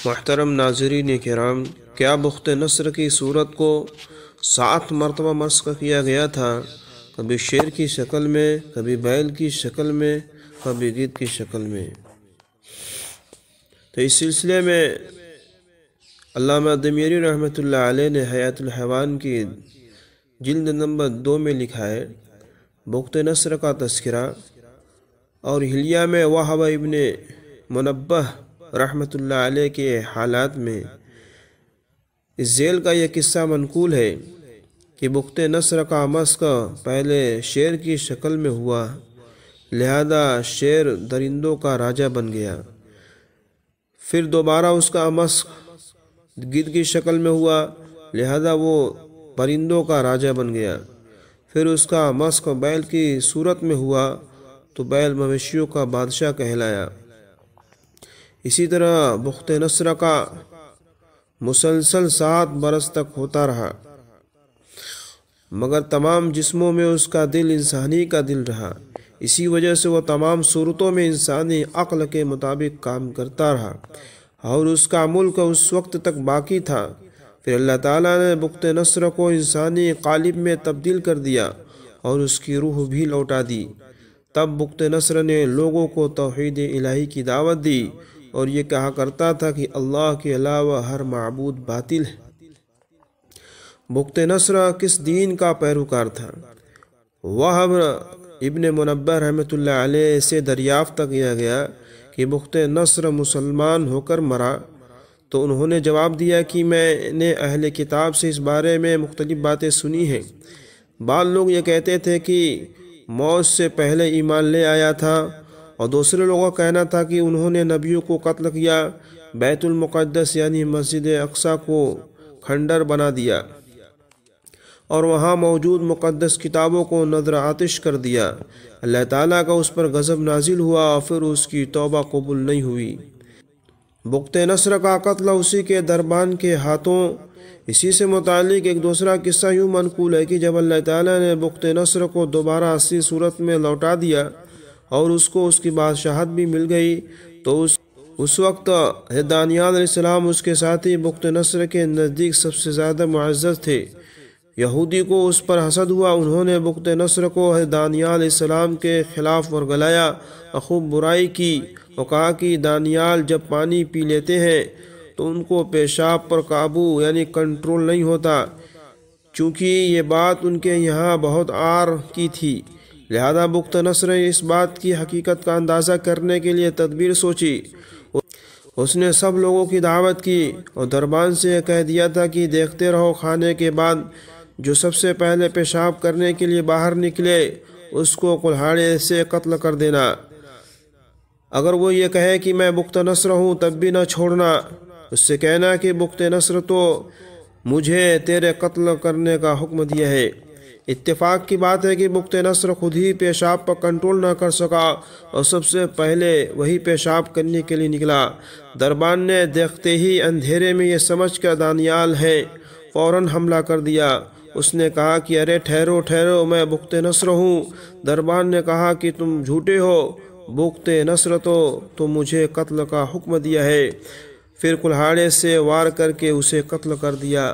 محترم ناظرین کرام، کیا بخت نصر کی صورت کو 7 مرتبہ مسخ کیا گیا تھا، کبھی شیر کی شکل میں، کبھی بیل کی شکل میں، کبھی گدھ کی شکل میں۔ تو اس سلسلے میں علامہ دمیری رحمۃ اللہ علیہ نے حیات الحیوان کی جلد نمبر 2 میں لکھا ہے بخت نصر کا تذکرہ، اور حلیہ میں وہب ابن منبہ رحمۃ اللہ علیہ کے حالات میں اس ذیل کا یہ قصہ منقول ہے کہ بخت نصر کا مسخ پہلے شیر کی شکل میں ہوا، لہذا شیر درندوں کا راجہ بن گیا۔ پھر دوبارہ اس کا مسخ گدھ کی شکل میں ہوا، لہذا وہ پرندوں کا راجہ بن گیا۔ پھر اس کا مسخ بیل کی صورت میں ہوا تو بیل مویشیوں کا بادشاہ کہلایا۔ اسی طرح بخت نصر کا مسلسل 7 برس تک ہوتا رہا، مگر تمام جسموں میں اس کا دل انسانی کا دل رہا، اسی وجہ سے وہ تمام صورتوں میں انسانی عقل کے مطابق کام کرتا رہا، اور اس کا ملک اس وقت تک باقی تھا۔ پھر اللہ تعالیٰ نے بخت نصر کو انسانی قالب میں تبدیل کر دیا اور اس کی روح بھی لوٹا دی۔ تب بخت نصر نے لوگوں کو توحید الہی کی دعوت دی اور یہ کہا کرتا تھا کہ اللہ کے علاوہ ہر معبود باطل ہے۔ بخت نصر کس دین کا پیروکار تھا؟ وہب ابن منبہ رحمۃ اللہ علیہ سے دریافت کیا گیا کہ بخت نصر مسلمان ہو کر مرا، تو انہوں نے جواب دیا کہ میں نے اہل کتاب سے اس بارے میں مختلف باتیں سنی ہیں۔ بعض لوگ یہ کہتے تھے کہ موت سے پہلے ایمان لے آیا تھا، اور دوسرے لوگوں کا کہنا تھا کہ انہوں نے نبیوں کو قتل کیا، بیت المقدس یعنی مسجد اقصی کو کھنڈر بنا دیا اور وہاں موجود مقدس کتابوں کو نذر آتش کر دیا۔ اللہ تعالیٰ کا اس پر غضب نازل ہوا اور پھر اس کی توبہ قبول نہیں ہوئی۔ بخت نصر کا قتل اسی کے دربان کے ہاتھوں۔ اسی سے متعلق ایک دوسرا قصہ یوں منقول ہے کہ جب اللہ تعالیٰ نے بخت نصر کو دوبارہ اصلی صورت میں لوٹا دیا اور اس کو اس کی بادشاہت بھی مل گئی، تو اس وقت دانیال علیہ السلام اس کے ساتھی بخت نصر کے نزدیک سب سے زیادہ معزز تھے۔ یہودی کو اس پر حسد ہوا، انہوں نے بخت نصر کو دانیال علیہ السلام کے خلاف ورگلایا اور خوب برائی کی، اور کہا کہ دانیال جب پانی پی لیتے ہیں تو ان کو پیشاب پر قابو یعنی کنٹرول نہیں ہوتا، چونکہ یہ بات ان کے یہاں بہت عار کی تھی۔ لہذا بخت نصر نے اس بات کی حقیقت کا اندازہ کرنے کے لیے تدبیر سوچی۔ اس نے سب لوگوں کی دعوت کی اور دربان سے کہہ دیا تھا کہ دیکھتے رہو، کھانے کے بعد جو سب سے پہلے پیشاب کرنے کے لیے باہر نکلے اس کو کلہاڑے سے قتل کر دینا۔ اگر وہ یہ کہے کہ میں بخت نصر ہوں تب بھی نہ چھوڑنا، اس سے کہنا کہ بخت نصر تو مجھے تیرے قتل کرنے کا حکم دیا ہے۔ اتفاق کی بات ہے کہ بخت نصر خود ہی پیشاب پر کنٹرول نہ کر سکا اور سب سے پہلے وہی پیشاب کرنے کے لیے نکلا۔ دربان نے دیکھتے ہی اندھیرے میں یہ سمجھ کر دانیال ہے فوراً حملہ کر دیا۔ اس نے کہا کہ ارے ٹھہرو ٹھہرو، میں بخت نصر ہوں۔ دربان نے کہا کہ تم جھوٹے ہو، بخت نصر تو مجھے قتل کا حکم دیا ہے۔ پھر کلہاڑے سے وار کر کے اسے قتل کر دیا۔